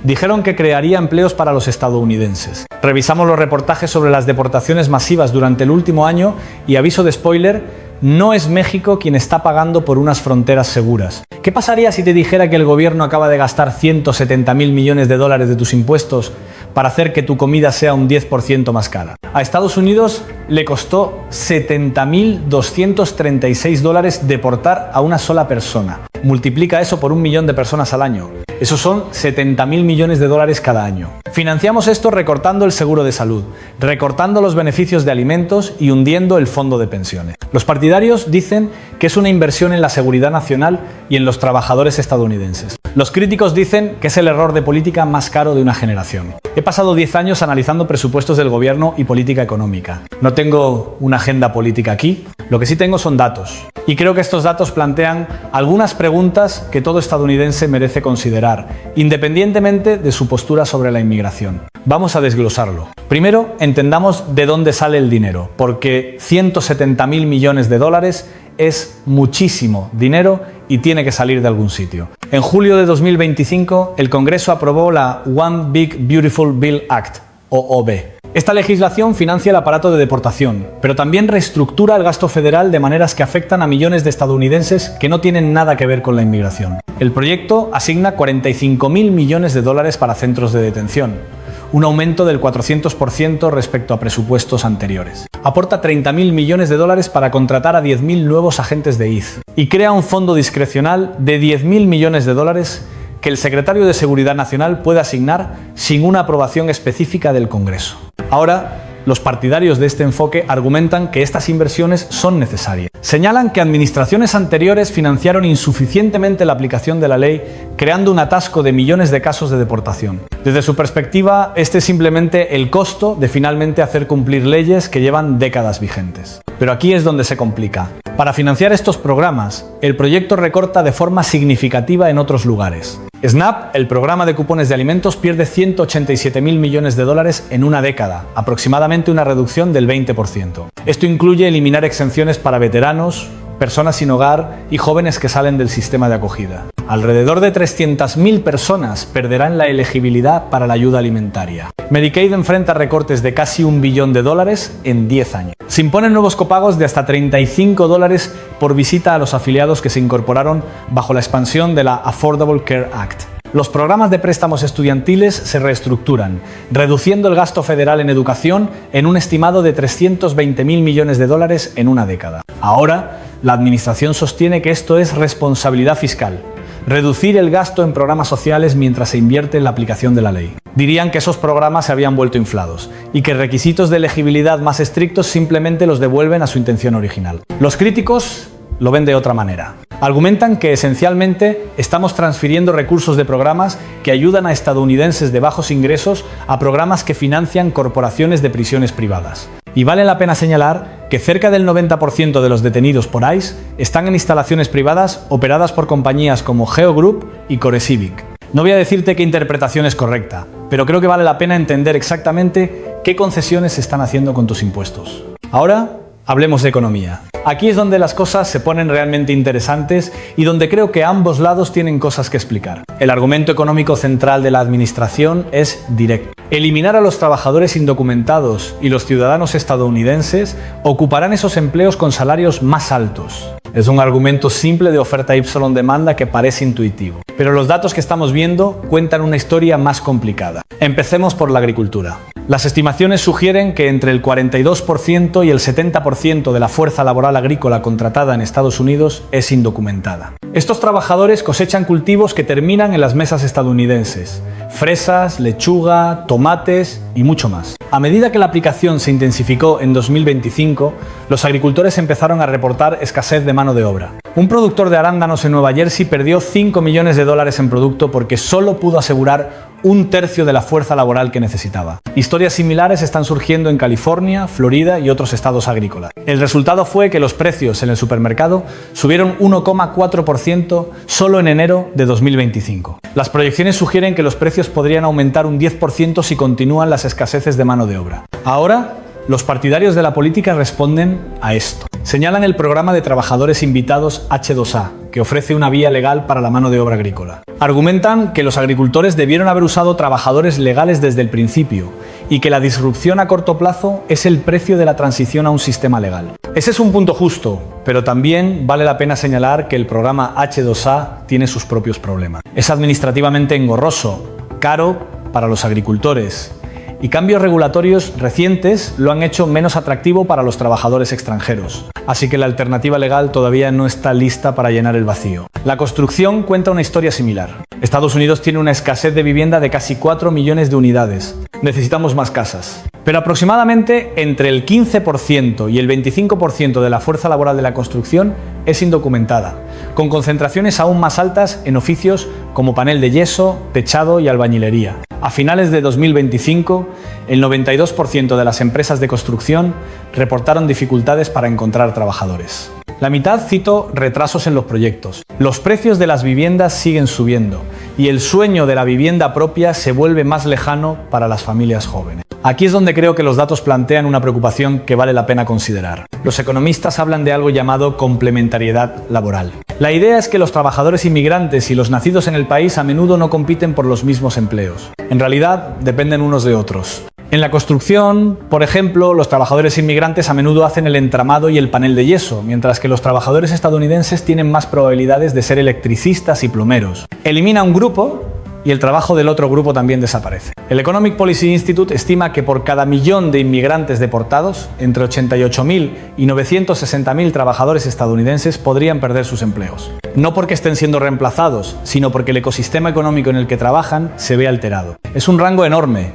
Dijeron que crearía empleos para los estadounidenses. Revisamos los reportajes sobre las deportaciones masivas durante el último año y, aviso de spoiler, no es México quien está pagando por unas fronteras seguras. ¿Qué pasaría si te dijera que el gobierno acaba de gastar 170.000 millones de dólares de tus impuestos para hacer que tu comida sea un 10% más cara? A Estados Unidos le costó 70.236 dólares deportar a una sola persona. Multiplica eso por 1 millón de personas al año. Esos son 70.000 millones de dólares cada año. Financiamos esto recortando el seguro de salud, recortando los beneficios de alimentos y hundiendo el fondo de pensiones. Los partidarios dicen que es una inversión en la seguridad nacional y en los trabajadores estadounidenses. Los críticos dicen que es el error de política más caro de una generación. He pasado 10 años analizando presupuestos del gobierno y política económica. No tengo una agenda política aquí, lo que sí tengo son datos. Y creo que estos datos plantean algunas preguntas que todo estadounidense merece considerar, independientemente de su postura sobre la inmigración. Vamos a desglosarlo. Primero, entendamos de dónde sale el dinero, porque 170.000 millones de dólares es muchísimo dinero y tiene que salir de algún sitio. En julio de 2025, el Congreso aprobó la One Big Beautiful Bill Act, o OB. Esta legislación financia el aparato de deportación, pero también reestructura el gasto federal de maneras que afectan a millones de estadounidenses que no tienen nada que ver con la inmigración. El proyecto asigna 45.000 millones de dólares para centros de detención, un aumento del 400% respecto a presupuestos anteriores. Aporta 30.000 millones de dólares para contratar a 10.000 nuevos agentes de ICE y crea un fondo discrecional de 10.000 millones de dólares que el secretario de Seguridad Nacional puede asignar sin una aprobación específica del Congreso. Ahora, los partidarios de este enfoque argumentan que estas inversiones son necesarias. Señalan que administraciones anteriores financiaron insuficientemente la aplicación de la ley, creando un atasco de millones de casos de deportación. Desde su perspectiva, este es simplemente el costo de finalmente hacer cumplir leyes que llevan décadas vigentes. Pero aquí es donde se complica. Para financiar estos programas, el proyecto recorta de forma significativa en otros lugares. SNAP, el programa de cupones de alimentos, pierde 187.000 millones de dólares en una década, aproximadamente una reducción del 20%. Esto incluye eliminar exenciones para veteranos, personas sin hogar y jóvenes que salen del sistema de acogida. Alrededor de 300.000 personas perderán la elegibilidad para la ayuda alimentaria. Medicaid enfrenta recortes de casi $1 billón en 10 años. Se imponen nuevos copagos de hasta $35 por visita a los afiliados que se incorporaron bajo la expansión de la Affordable Care Act. Los programas de préstamos estudiantiles se reestructuran, reduciendo el gasto federal en educación en un estimado de 320.000 millones de dólares en una década. Ahora, la administración sostiene que esto es responsabilidad fiscal, reducir el gasto en programas sociales mientras se invierte en la aplicación de la ley. Dirían que esos programas se habían vuelto inflados y que requisitos de elegibilidad más estrictos simplemente los devuelven a su intención original. Los críticos lo ven de otra manera. Argumentan que esencialmente estamos transfiriendo recursos de programas que ayudan a estadounidenses de bajos ingresos a programas que financian corporaciones de prisiones privadas. Y vale la pena señalar que cerca del 90% de los detenidos por ICE están en instalaciones privadas operadas por compañías como Geo Group y CoreCivic. No voy a decirte qué interpretación es correcta, pero creo que vale la pena entender exactamente qué concesiones se están haciendo con tus impuestos. Ahora, hablemos de economía. Aquí es donde las cosas se ponen realmente interesantes y donde creo que ambos lados tienen cosas que explicar. El argumento económico central de la administración es directo. Eliminar a los trabajadores indocumentados y los ciudadanos estadounidenses ocuparán esos empleos con salarios más altos. Es un argumento simple de oferta y demanda que parece intuitivo. Pero los datos que estamos viendo cuentan una historia más complicada. Empecemos por la agricultura. Las estimaciones sugieren que entre el 42% y el 70% de la fuerza laboral agrícola contratada en Estados Unidos es indocumentada. Estos trabajadores cosechan cultivos que terminan en las mesas estadounidenses: fresas, lechuga, tomates y mucho más. A medida que la aplicación se intensificó en 2025, los agricultores empezaron a reportar escasez de mano de obra. Un productor de arándanos en Nueva Jersey perdió $5 millones en producto porque solo pudo asegurar un tercio de la fuerza laboral que necesitaba. Historias similares están surgiendo en California, Florida y otros estados agrícolas. El resultado fue que los precios en el supermercado subieron 1,4% solo en enero de 2025. Las proyecciones sugieren que los precios podrían aumentar un 10% si continúan las escaseces de mano de obra. Ahora, los partidarios de la política responden a esto. Señalan el programa de trabajadores invitados H2A, que ofrece una vía legal para la mano de obra agrícola. Argumentan que los agricultores debieron haber usado trabajadores legales desde el principio y que la disrupción a corto plazo es el precio de la transición a un sistema legal. Ese es un punto justo, pero también vale la pena señalar que el programa H2A tiene sus propios problemas. Es administrativamente engorroso, caro para los agricultores, y cambios regulatorios recientes lo han hecho menos atractivo para los trabajadores extranjeros. Así que la alternativa legal todavía no está lista para llenar el vacío. La construcción cuenta una historia similar. Estados Unidos tiene una escasez de vivienda de casi 4 millones de unidades. Necesitamos más casas. Pero aproximadamente entre el 15% y el 25% de la fuerza laboral de la construcción es indocumentada, con concentraciones aún más altas en oficios como panel de yeso, techado y albañilería. A finales de 2025, el 92% de las empresas de construcción reportaron dificultades para encontrar trabajadores. La mitad citó retrasos en los proyectos. Los precios de las viviendas siguen subiendo y el sueño de la vivienda propia se vuelve más lejano para las familias jóvenes. Aquí es donde creo que los datos plantean una preocupación que vale la pena considerar. Los economistas hablan de algo llamado complementariedad laboral. La idea es que los trabajadores inmigrantes y los nacidos en el país a menudo no compiten por los mismos empleos. En realidad, dependen unos de otros. En la construcción, por ejemplo, los trabajadores inmigrantes a menudo hacen el entramado y el panel de yeso, mientras que los trabajadores estadounidenses tienen más probabilidades de ser electricistas y plomeros. Elimina un grupo y el trabajo del otro grupo también desaparece. El Economic Policy Institute estima que por cada millón de inmigrantes deportados, entre 88.000 y 960.000 trabajadores estadounidenses podrían perder sus empleos. No porque estén siendo reemplazados, sino porque el ecosistema económico en el que trabajan se ve alterado. Es un rango enorme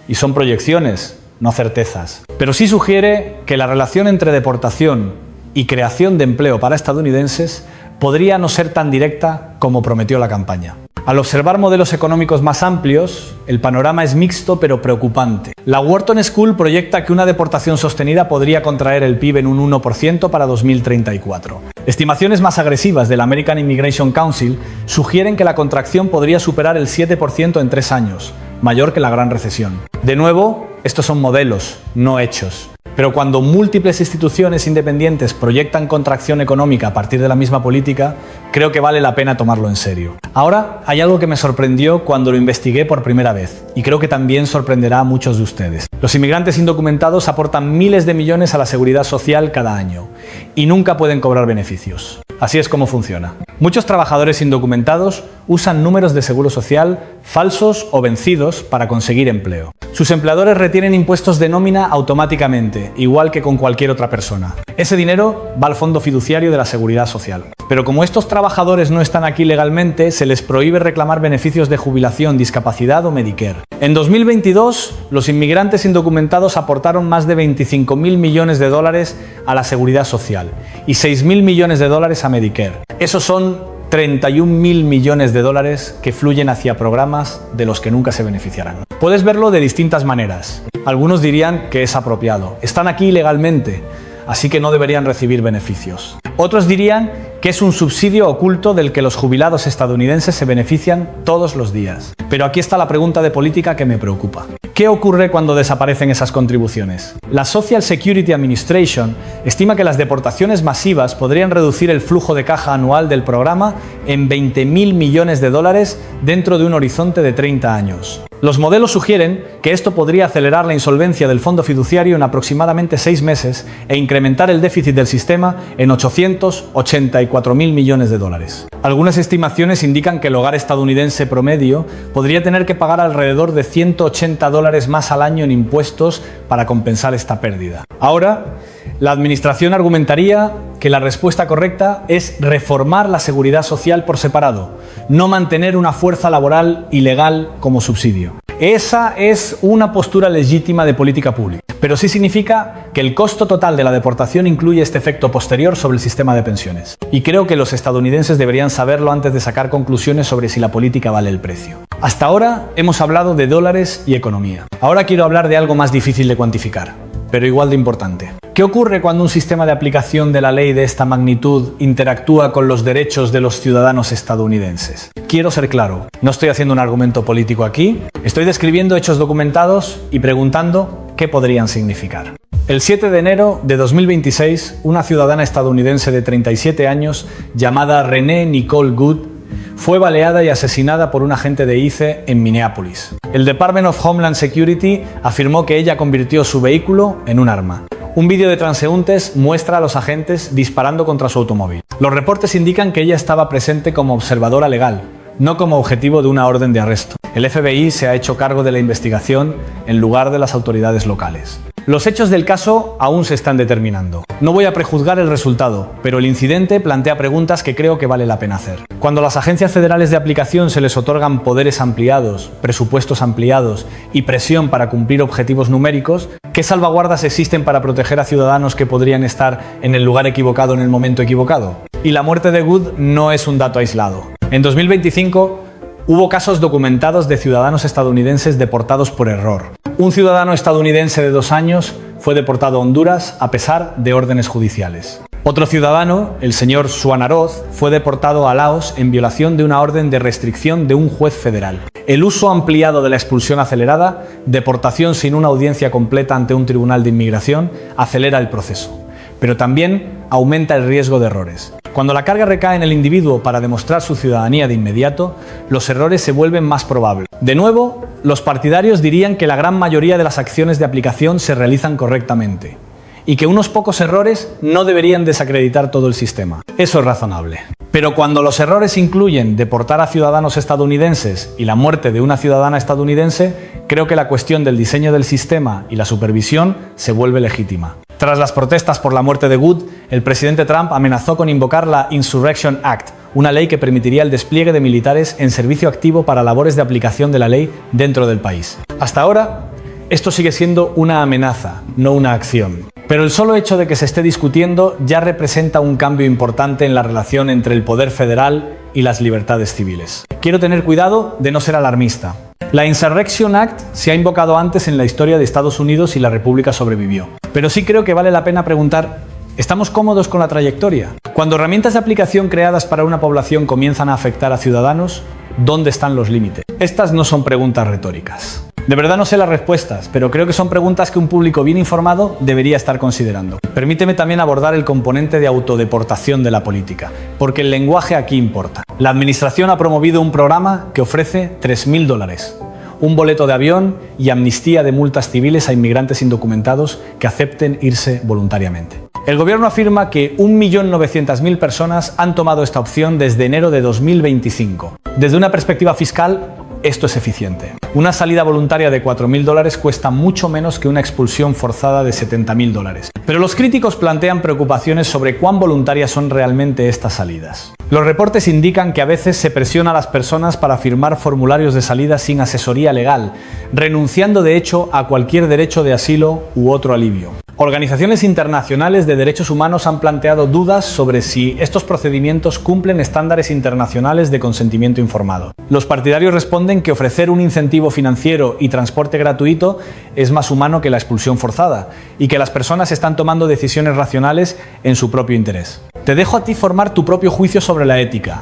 y son proyecciones, no certezas. Pero sí sugiere que la relación entre deportación y creación de empleo para estadounidenses podría no ser tan directa como prometió la campaña. Al observar modelos económicos más amplios, el panorama es mixto pero preocupante. La Wharton School proyecta que una deportación sostenida podría contraer el PIB en un 1% para 2034. Estimaciones más agresivas del American Immigration Council sugieren que la contracción podría superar el 7% en 3 años, mayor que la Gran Recesión. De nuevo, estos son modelos, no hechos. Pero cuando múltiples instituciones independientes proyectan contracción económica a partir de la misma política, creo que vale la pena tomarlo en serio. Ahora, hay algo que me sorprendió cuando lo investigué por primera vez, y creo que también sorprenderá a muchos de ustedes. Los inmigrantes indocumentados aportan miles de millones a la seguridad social cada año, y nunca pueden cobrar beneficios. Así es como funciona. Muchos trabajadores indocumentados usan números de seguro social falsos o vencidos para conseguir empleo. Sus empleadores retienen impuestos de nómina automáticamente, igual que con cualquier otra persona. Ese dinero va al fondo fiduciario de la seguridad social. Pero como estos trabajadores no están aquí legalmente, se les prohíbe reclamar beneficios de jubilación, discapacidad o Medicare. En 2022, los inmigrantes indocumentados aportaron más de 25.000 millones de dólares a la seguridad social y 6.000 millones de dólares a Medicare. Esos son 31.000 millones de dólares que fluyen hacia programas de los que nunca se beneficiarán. Puedes verlo de distintas maneras. Algunos dirían que es apropiado. Están aquí ilegalmente, así que no deberían recibir beneficios. Otros dirían que es un subsidio oculto del que los jubilados estadounidenses se benefician todos los días. Pero aquí está la pregunta de política que me preocupa. ¿Qué ocurre cuando desaparecen esas contribuciones? La Social Security Administration estima que las deportaciones masivas podrían reducir el flujo de caja anual del programa en 20.000 millones de dólares dentro de un horizonte de 30 años. Los modelos sugieren que esto podría acelerar la insolvencia del fondo fiduciario en aproximadamente 6 meses e incrementar el déficit del sistema en 884.000 millones de dólares. Algunas estimaciones indican que el hogar estadounidense promedio podría tener que pagar alrededor de $180 más al año en impuestos para compensar esta pérdida. Ahora, la administración argumentaría que la respuesta correcta es reformar la seguridad social por separado, no mantener una fuerza laboral ilegal como subsidio. Esa es una postura legítima de política pública, pero sí significa que el costo total de la deportación incluye este efecto posterior sobre el sistema de pensiones. Y creo que los estadounidenses deberían saberlo antes de sacar conclusiones sobre si la política vale el precio. Hasta ahora hemos hablado de dólares y economía. Ahora quiero hablar de algo más difícil de cuantificar, pero igual de importante. ¿Qué ocurre cuando un sistema de aplicación de la ley de esta magnitud interactúa con los derechos de los ciudadanos estadounidenses? Quiero ser claro, no estoy haciendo un argumento político aquí, estoy describiendo hechos documentados y preguntando qué podrían significar. El 7 de enero de 2026, una ciudadana estadounidense de 37 años llamada Renee Nicole Good fue baleada y asesinada por un agente de ICE en Minneapolis. El Department of Homeland Security afirmó que ella convirtió su vehículo en un arma. Un vídeo de transeúntes muestra a los agentes disparando contra su automóvil. Los reportes indican que ella estaba presente como observadora legal, no como objetivo de una orden de arresto. El FBI se ha hecho cargo de la investigación en lugar de las autoridades locales. Los hechos del caso aún se están determinando. No voy a prejuzgar el resultado, pero el incidente plantea preguntas que creo que vale la pena hacer. Cuando a las agencias federales de aplicación se les otorgan poderes ampliados, presupuestos ampliados y presión para cumplir objetivos numéricos, ¿qué salvaguardas existen para proteger a ciudadanos que podrían estar en el lugar equivocado en el momento equivocado? Y la muerte de Good no es un dato aislado. En 2025, hubo casos documentados de ciudadanos estadounidenses deportados por error. Un ciudadano estadounidense de 2 años fue deportado a Honduras a pesar de órdenes judiciales. Otro ciudadano, el señor Suanaroz, fue deportado a Laos en violación de una orden de restricción de un juez federal. El uso ampliado de la expulsión acelerada, deportación sin una audiencia completa ante un tribunal de inmigración, acelera el proceso, pero también aumenta el riesgo de errores. Cuando la carga recae en el individuo para demostrar su ciudadanía de inmediato, los errores se vuelven más probables. De nuevo, los partidarios dirían que la gran mayoría de las acciones de aplicación se realizan correctamente y que unos pocos errores no deberían desacreditar todo el sistema. Eso es razonable. Pero cuando los errores incluyen deportar a ciudadanos estadounidenses y la muerte de una ciudadana estadounidense, creo que la cuestión del diseño del sistema y la supervisión se vuelve legítima. Tras las protestas por la muerte de Good, el presidente Trump amenazó con invocar la Insurrection Act, una ley que permitiría el despliegue de militares en servicio activo para labores de aplicación de la ley dentro del país. Hasta ahora, esto sigue siendo una amenaza, no una acción. Pero el solo hecho de que se esté discutiendo ya representa un cambio importante en la relación entre el poder federal y las libertades civiles. Quiero tener cuidado de no ser alarmista. La Insurrection Act se ha invocado antes en la historia de Estados Unidos y la República sobrevivió. Pero sí creo que vale la pena preguntar, ¿estamos cómodos con la trayectoria? Cuando herramientas de aplicación creadas para una población comienzan a afectar a ciudadanos, ¿dónde están los límites? Estas no son preguntas retóricas. De verdad no sé las respuestas, pero creo que son preguntas que un público bien informado debería estar considerando. Permíteme también abordar el componente de autodeportación de la política, porque el lenguaje aquí importa. La administración ha promovido un programa que ofrece $3.000, un boleto de avión y amnistía de multas civiles a inmigrantes indocumentados que acepten irse voluntariamente. El gobierno afirma que 1.900.000 personas han tomado esta opción desde enero de 2025. Desde una perspectiva fiscal, esto es eficiente. Una salida voluntaria de $4.000 cuesta mucho menos que una expulsión forzada de $70.000. Pero los críticos plantean preocupaciones sobre cuán voluntarias son realmente estas salidas. Los reportes indican que a veces se presiona a las personas para firmar formularios de salida sin asesoría legal, renunciando de hecho a cualquier derecho de asilo u otro alivio. Organizaciones internacionales de derechos humanos han planteado dudas sobre si estos procedimientos cumplen estándares internacionales de consentimiento informado. Los partidarios responden que ofrecer un incentivo financiero y transporte gratuito es más humano que la expulsión forzada y que las personas están tomando decisiones racionales en su propio interés. Te dejo a ti formar tu propio juicio sobre la ética.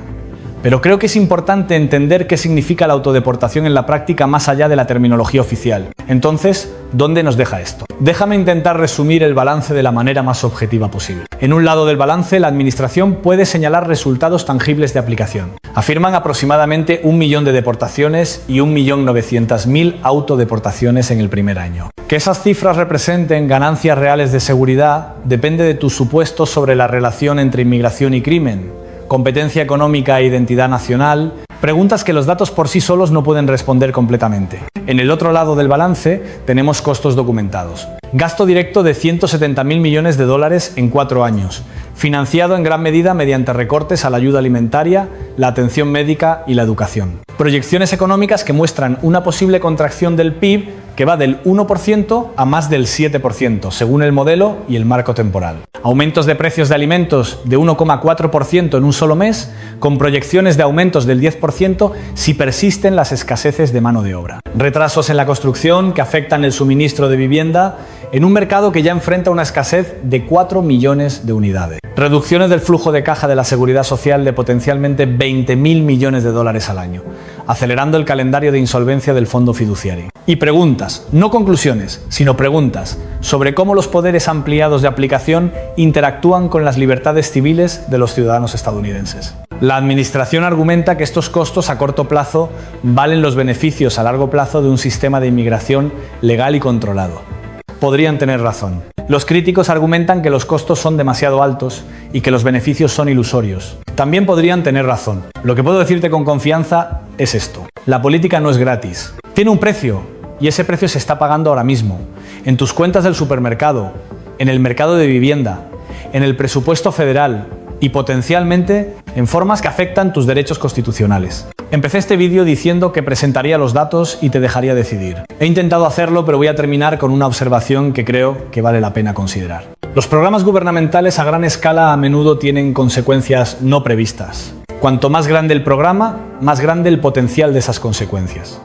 Pero creo que es importante entender qué significa la autodeportación en la práctica más allá de la terminología oficial. Entonces, ¿dónde nos deja esto? Déjame intentar resumir el balance de la manera más objetiva posible. En un lado del balance, la administración puede señalar resultados tangibles de aplicación. Afirman aproximadamente 1 millón de deportaciones y 1.900.000 autodeportaciones en el primer año. Que esas cifras representen ganancias reales de seguridad depende de tus supuestos sobre la relación entre inmigración y crimen, competencia económica e identidad nacional, preguntas que los datos por sí solos no pueden responder completamente. En el otro lado del balance tenemos costos documentados. Gasto directo de $170.000 millones en 4 años, financiado en gran medida mediante recortes a la ayuda alimentaria, la atención médica y la educación. Proyecciones económicas que muestran una posible contracción del PIB que va del 1% a más del 7%, según el modelo y el marco temporal. Aumentos de precios de alimentos de 1,4% en un solo mes, con proyecciones de aumentos del 10% si persisten las escaseces de mano de obra. Retrasos en la construcción que afectan el suministro de vivienda en un mercado que ya enfrenta una escasez de 4 millones de unidades. Reducciones del flujo de caja de la Seguridad Social de potencialmente $20.000 millones al año. acelerando el calendario de insolvencia del fondo fiduciario. Y preguntas, no conclusiones, sino preguntas, sobre cómo los poderes ampliados de aplicación interactúan con las libertades civiles de los ciudadanos estadounidenses. La Administración argumenta que estos costos a corto plazo valen los beneficios a largo plazo de un sistema de inmigración legal y controlado. Podrían tener razón. Los críticos argumentan que los costos son demasiado altos y que los beneficios son ilusorios. También podrían tener razón. Lo que puedo decirte con confianza es esto. La política no es gratis. Tiene un precio y ese precio se está pagando ahora mismo. En tus cuentas del supermercado, en el mercado de vivienda, en el presupuesto federal y potencialmente en formas que afectan tus derechos constitucionales. Empecé este vídeo diciendo que presentaría los datos y te dejaría decidir. He intentado hacerlo, pero voy a terminar con una observación que creo que vale la pena considerar. Los programas gubernamentales a gran escala a menudo tienen consecuencias no previstas. Cuanto más grande el programa, más grande el potencial de esas consecuencias.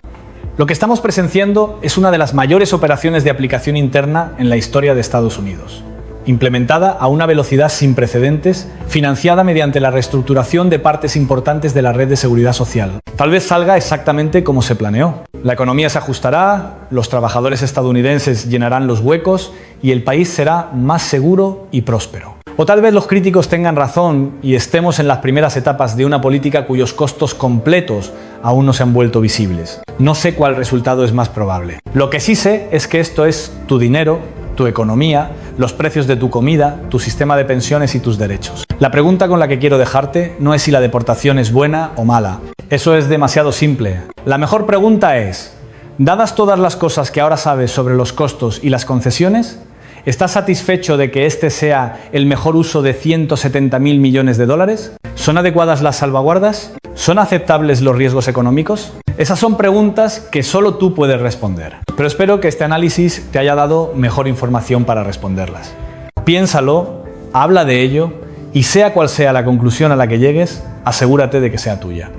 Lo que estamos presenciando es una de las mayores operaciones de aplicación interna en la historia de Estados Unidos. Implementada a una velocidad sin precedentes, financiada mediante la reestructuración de partes importantes de la red de seguridad social. Tal vez salga exactamente como se planeó. La economía se ajustará, los trabajadores estadounidenses llenarán los huecos y el país será más seguro y próspero. O tal vez los críticos tengan razón y estemos en las primeras etapas de una política cuyos costos completos aún no se han vuelto visibles. No sé cuál resultado es más probable. Lo que sí sé es que esto es tu dinero, tu economía, los precios de tu comida, tu sistema de pensiones y tus derechos. La pregunta con la que quiero dejarte no es si la deportación es buena o mala. Eso es demasiado simple. La mejor pregunta es, dadas todas las cosas que ahora sabes sobre los costos y las concesiones, ¿estás satisfecho de que este sea el mejor uso de 170.000 millones de dólares? ¿Son adecuadas las salvaguardas? ¿Son aceptables los riesgos económicos? Esas son preguntas que solo tú puedes responder. Pero espero que este análisis te haya dado mejor información para responderlas. Piénsalo, habla de ello y sea cual sea la conclusión a la que llegues, asegúrate de que sea tuya.